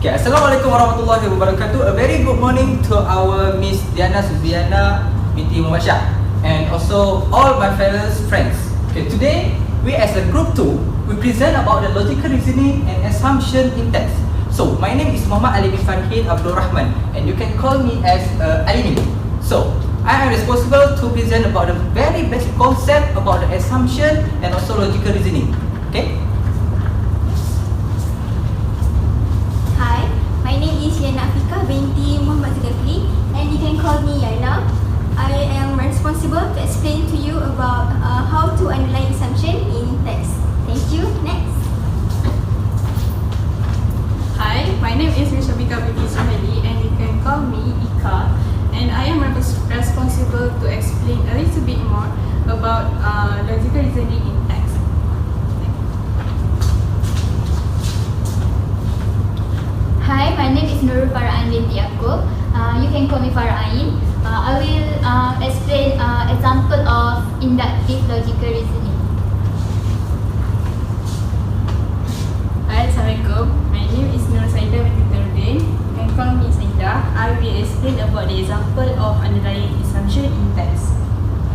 Okay, Assalamualaikum warahmatullahi wabarakatuh. A very good morning to our Miss Diana Suziana binti Muhammad Shah and also all my fellow friends. Okay, today we as a group 2 we present about the logical reasoning and assumption in text. So my name is Muhammad Ali bin Farhid Abdul Rahman and you can call me as Alimi. So I am responsible to present about the very basic concept about the assumption and also logical reasoning. Okay. Hi, my name is Yana Afika binti Muhammad Zulkifli and you can call me Yana. I am responsible to explain to you about how to analyze assumption in text. Thank you. Next. Hi, my name is Rishabika binti Suhaili and you can call me Ika, and I am responsible to explain a little bit more about logical reasoning in text. Hi, my name is Nurul Farah Ain binti Yaakob. You can call me Farah Ain. I will explain example of inductive logical reasoning. Hi, Assalamualaikum. My name is Nur Saida binti Tarudin. You can call me Saida. I will explain about the example of analyzing assumption in text.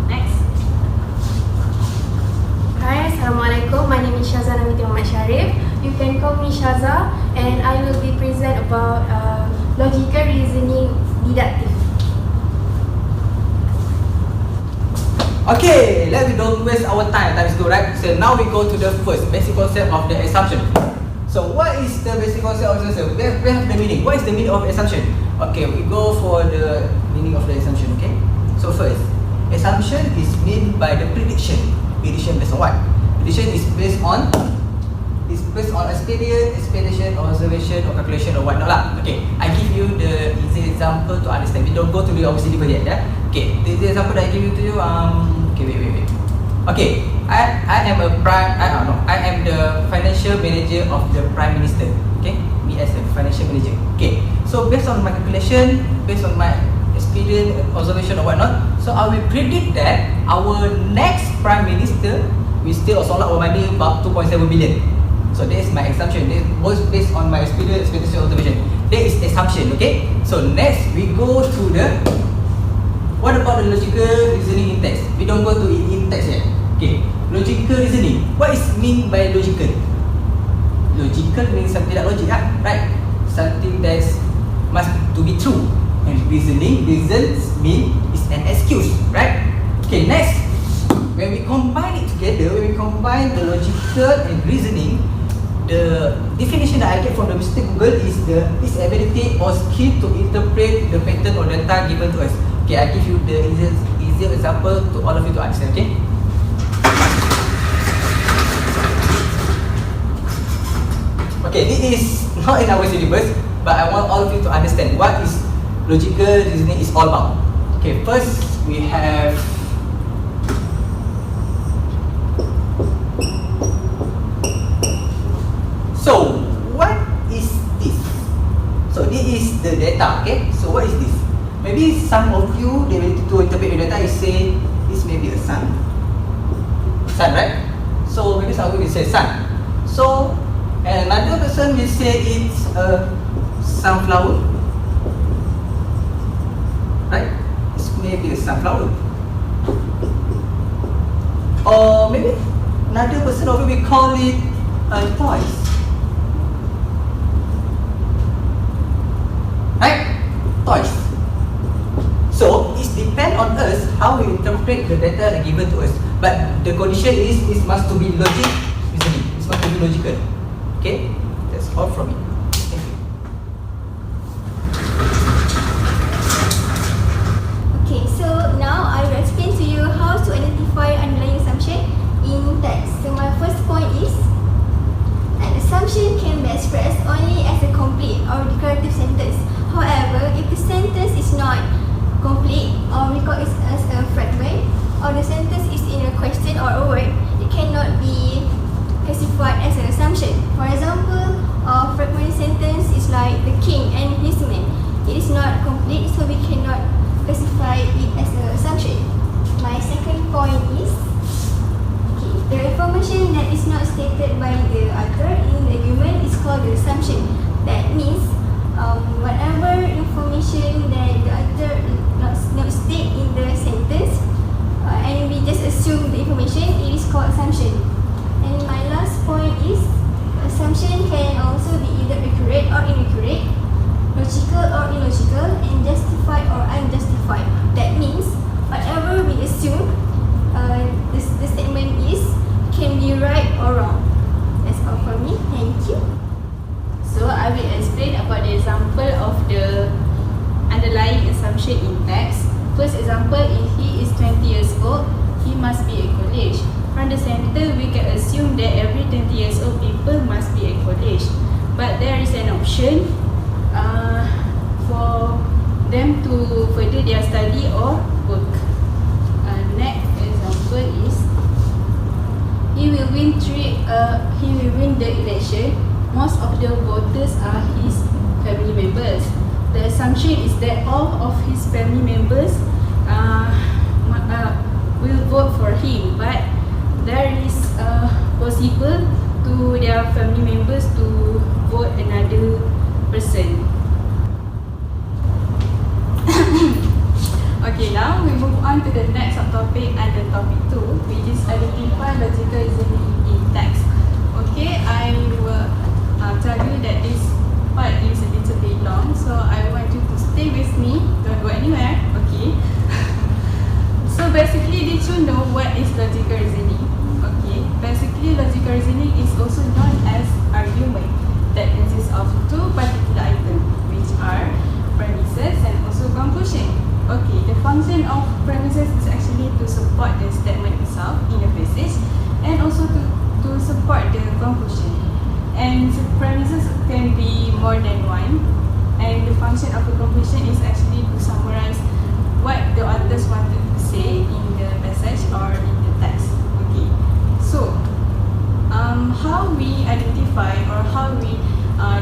Next. Hi, Assalamualaikum. My name is Shazana binti Muhammad Sharif. You can call me Shaza, and I will be present about logical reasoning deductive. Okay, let me don't waste our time. Time is good, right? So now we go to the first basic concept of the assumption. So what is the basic concept of the assumption? We have the meaning. What is the meaning of assumption? Okay, we go for the meaning of the assumption. Okay. So first, assumption is meant by the prediction. Prediction based on what? Prediction is based on experience, expectation, observation, or calculation or whatnot lah. Okay, I give you the easy example to understand. We don't go to the obviously yet. Yeah. Okay, the easy example that I give you to you. Okay, wait. Okay, I am the financial manager of the Prime Minister. Okay, me as a financial manager. Okay, so based on my calculation, based on my experience, observation or whatnot, so I will predict that our next Prime Minister will still also our money about 2.7 billion. So that is my assumption. This was based on my experience, expectation, observation. That is assumption. Okay. So next we go to the what about the logical reasoning in text? We don't go to in text yet. Okay. Logical reasoning. What is mean by logical? Logical means something that logic, right? Something that must to be true. And reasons mean is an excuse, right? Okay. Next, when we combine it together, when we combine the logical and reasoning, the definition that I get from the Mr. Google is this ability or skill to interpret the pattern or data given to us. Okay, I give you the easier example to all of you to understand. Okay. Okay, this is not in our syllabus, but I want all of you to understand what is logical reasoning is all about. Okay, first we have so what is this? So this is the data, okay? So what is this? Maybe some of you, they will to interpret the data, you say this may be a sun. Sun, right? So maybe some of you will say sun. So another person will say it's a sunflower. Right? This may be a sunflower. Or maybe another person of you will call it a toys. Right? Toys. So it depends on us how we interpret the data given to us. But the condition is it must to be logic reasoning. It must to be logical. Okay? That's all from me. Thank you. Okay, so now I will explain to you how to identify underlying assumption in text. So my first point is an assumption can be expressed only as a complete or declarative sentence. However, if the sentence is not complete or we call it as a fragment, or the sentence is in a question or a word, it cannot be classified as an assumption. For example, a fragment sentence is like the king and his men. It is not complete, so we cannot classify it as an assumption. My second point is the information that is not stated by the author in the argument is called the assumption. That means accurate or inaccurate, logical or illogical, and justified or unjustified. That means whatever we assume the statement is can be right or wrong. That's all for me. Thank you. So I will explain about the example of the underlying assumption in text. First example, if he is 20 years old, he must be a college. From the sentence, we can assume that every 20 years old people must be a college. But there is an option for them to further their study or work. Next example is he will win the election. Most of the voters are his family members. The assumption is that all of his family members will vote for him, but there is possible to their family members to vote another person. Okay, now we move on to the next subtopic under topic 2, which is identify logical reasoning in text. Okay, I will tell you that this part is a little bit long, so I want you to stay with me. Don't go anywhere. Okay. So basically, did you know what is logical reasoning? Okay. Basically, logical reasoning is also known as argument that consists of two particular items, which are premises and also conclusion. Okay, the function of premises is actually to support the statement itself in the passage and also to support the conclusion. And premises can be more than one, and the function of the conclusion is actually to summarize what the authors wanted to say in the passage or in the text. Okay, so how we identify or how we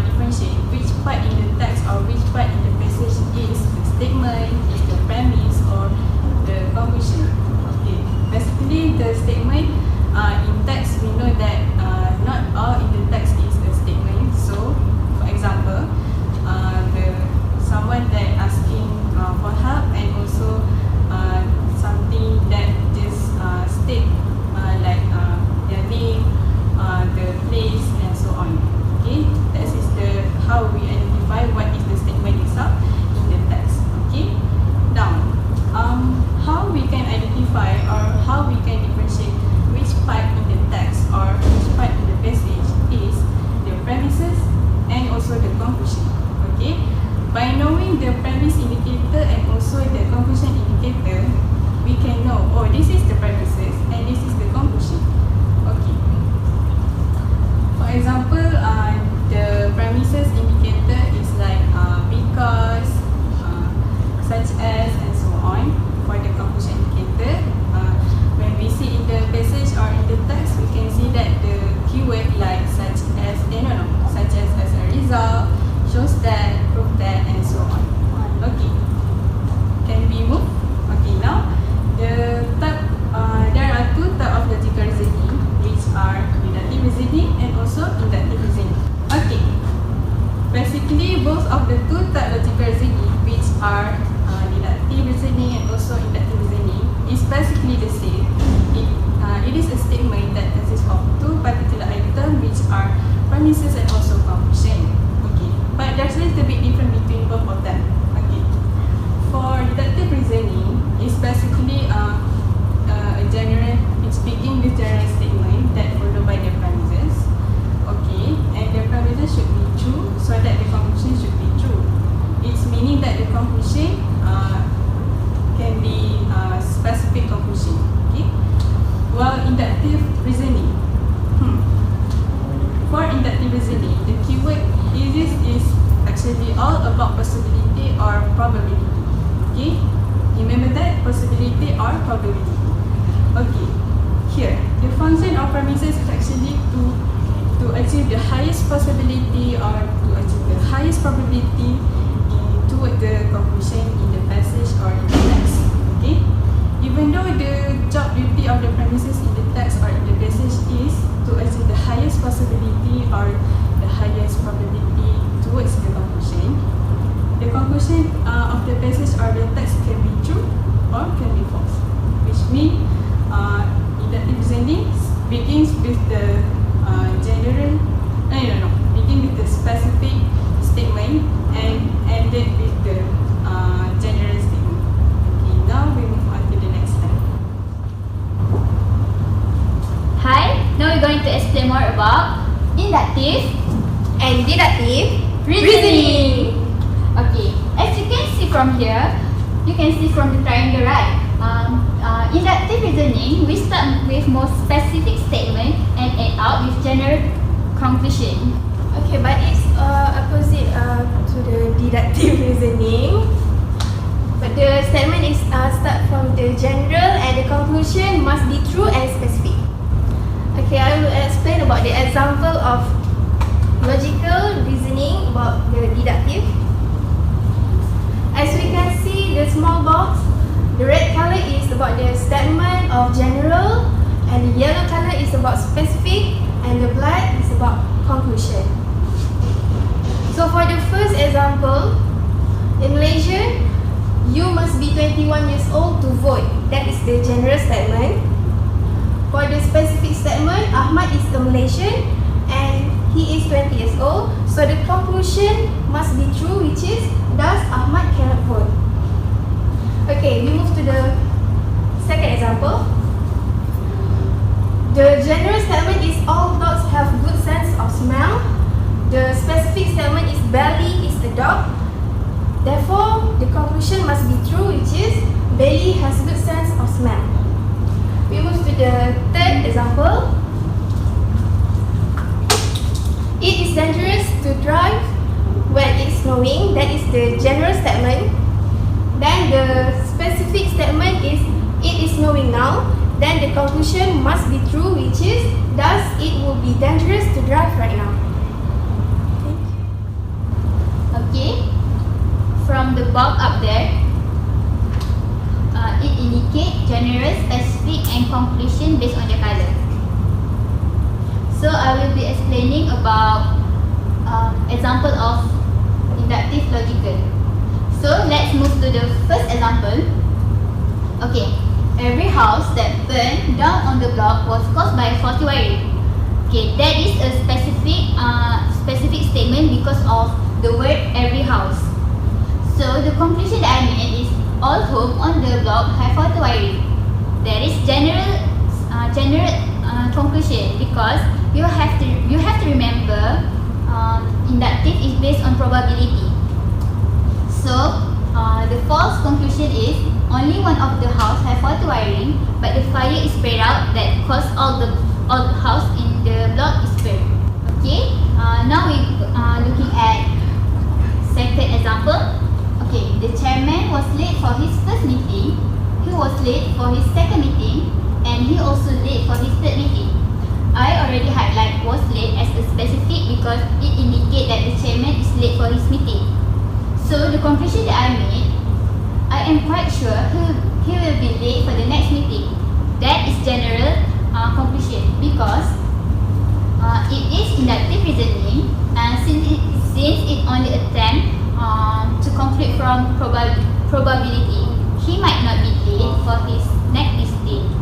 differentiate which part in the text or which part in the passage is the statement, is the premise or the conclusion. Okay, basically the statement in text, we know that not all in the text is a statement. So for example, someone that asking for help and also something that just state like their name, the place and so on. Okay, that is the how we identify what is the statement itself in the text. Okay, now how we can identify or how we can differentiate which part in the text or which part in the passage is the premises and also the conclusion. Okay, by knowing the premise indicator and also the conclusion indicator, we can know, oh, this is the premises and this is the conclusion. Okay, for example, the premises indicator is like because, such as, and so on. For the conclusion indicator, when we see in the passage or in the text, we can see that the keyword like such as, such as a result, shows that, prove that, and so on. Okay, can we move? Okay, now there are two types of logical reasoning, which are deductive reasoning and also inductive reasoning. Okay, basically both of the two types of logical reasoning, which are deductive reasoning and also inductive reasoning, is basically the same. It is a statement that consists of two particular items, which are premises and also conclusion. Okay, but there's a little bit difference between both of them. Okay, for deductive reasoning, it's basically a general. It's begin with general statement that followed by the premises. Okay, and the premises should be true so that the conclusion should be true. It's meaning that the conclusion can be specific conclusion. Okay, while inductive reasoning, for inductive reasoning, the keyword is actually all about possibility or probability. Okay, remember that, possibility or probability. Okay, here the function of premises is actually to achieve the highest possibility or to achieve the highest probability toward the conclusion in the passage or in the text. Okay, even though the job duty of the premises in the text or in the passage is to achieve the highest possibility or the highest probability towards the conclusion of the passage or the text can be true or can be false, which means inductive reasoning begins with the begin with the specific and deductive Reasoning. Okay, as you can see from here, you can see from the triangle, right? Inductive reasoning, we start with more specific statement and end up with general conclusion. Okay, but it's opposite to the deductive reasoning. But the statement is start from the general and the conclusion must be true and specific. Okay, I will explain about the example of logical reasoning about the deductive. As we can see, the small box, the red color is about the statement of general, and the yellow color is about specific, and the black is about conclusion. So for the first example, in Malaysia, you must be 21 years old to vote. That is the general statement. For the specific statement, Ahmad is a Malaysian and he is 20 years old. So the conclusion must be true, which is, thus Ahmad cannot vote. Okay, we move to the second example. The general statement is all dogs have good sense of smell. The specific statement is Belly is a dog. Therefore, the conclusion must be true, which is Belly has good sense of smell. We move to the third example. It is dangerous to drive when it's snowing. That is the general statement. Then the specific statement is it is snowing now. Then the conclusion must be true, which is thus it will be dangerous to drive right now. Okay, from the box up there, it indicates general, specific and conclusion based on the color. So I will be explaining about example of inductive logical. So let's move to the first example. Okay, every house that burned down on the block was caused by faulty wiring. Okay, that is a specific statement because of the word every house. So the conclusion that I made is all homes on the block have faulty wiring. That is general conclusion, because you have to remember inductive is based on probability. So the false conclusion is only one of the house have faulty wiring, but the fire is spread out that caused all the house in the block is burned. Okay, now we looking at second example. Okay, the chairman was late for his first meeting, he was late for his second meeting, and he also late for his third meeting. I already highlight was late as a specific because it indicates that the chairman is late for his meeting. So the conclusion that I made, I am quite sure he will be late for the next meeting. That is general conclusion because it is inductive reasoning, and since it only attempt to conclude from probability, he might not be late for his next meeting.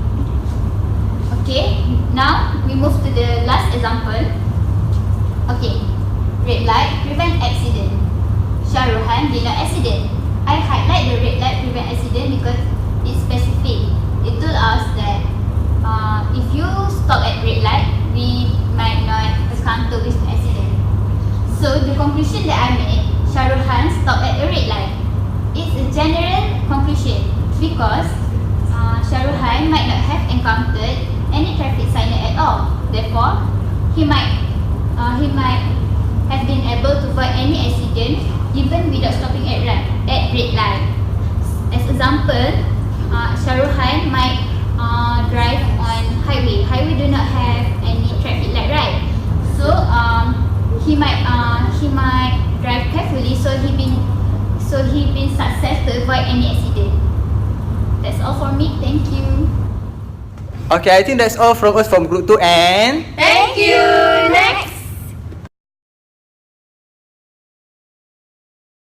Okay, now we move to the last example. Okay, red light prevent accident. Shahruhan did not accident. I highlight the red light prevent accident because it's specific. It told us that if you stop at red light, we might not encounter with accident. So the conclusion that I made, Shahruhan stopped at a red light. It's a general conclusion because Shahruhan might not have encountered any traffic signal at all. Therefore, he might have been able to avoid any accident even without stopping at red light. As example, Shahruhan might drive on highway. Highway do not have any traffic light, right? So he might drive carefully, so he been success to avoid any accident. That's all for me. Thank you. Okay, I think that's all from us from group 2 and Thank you.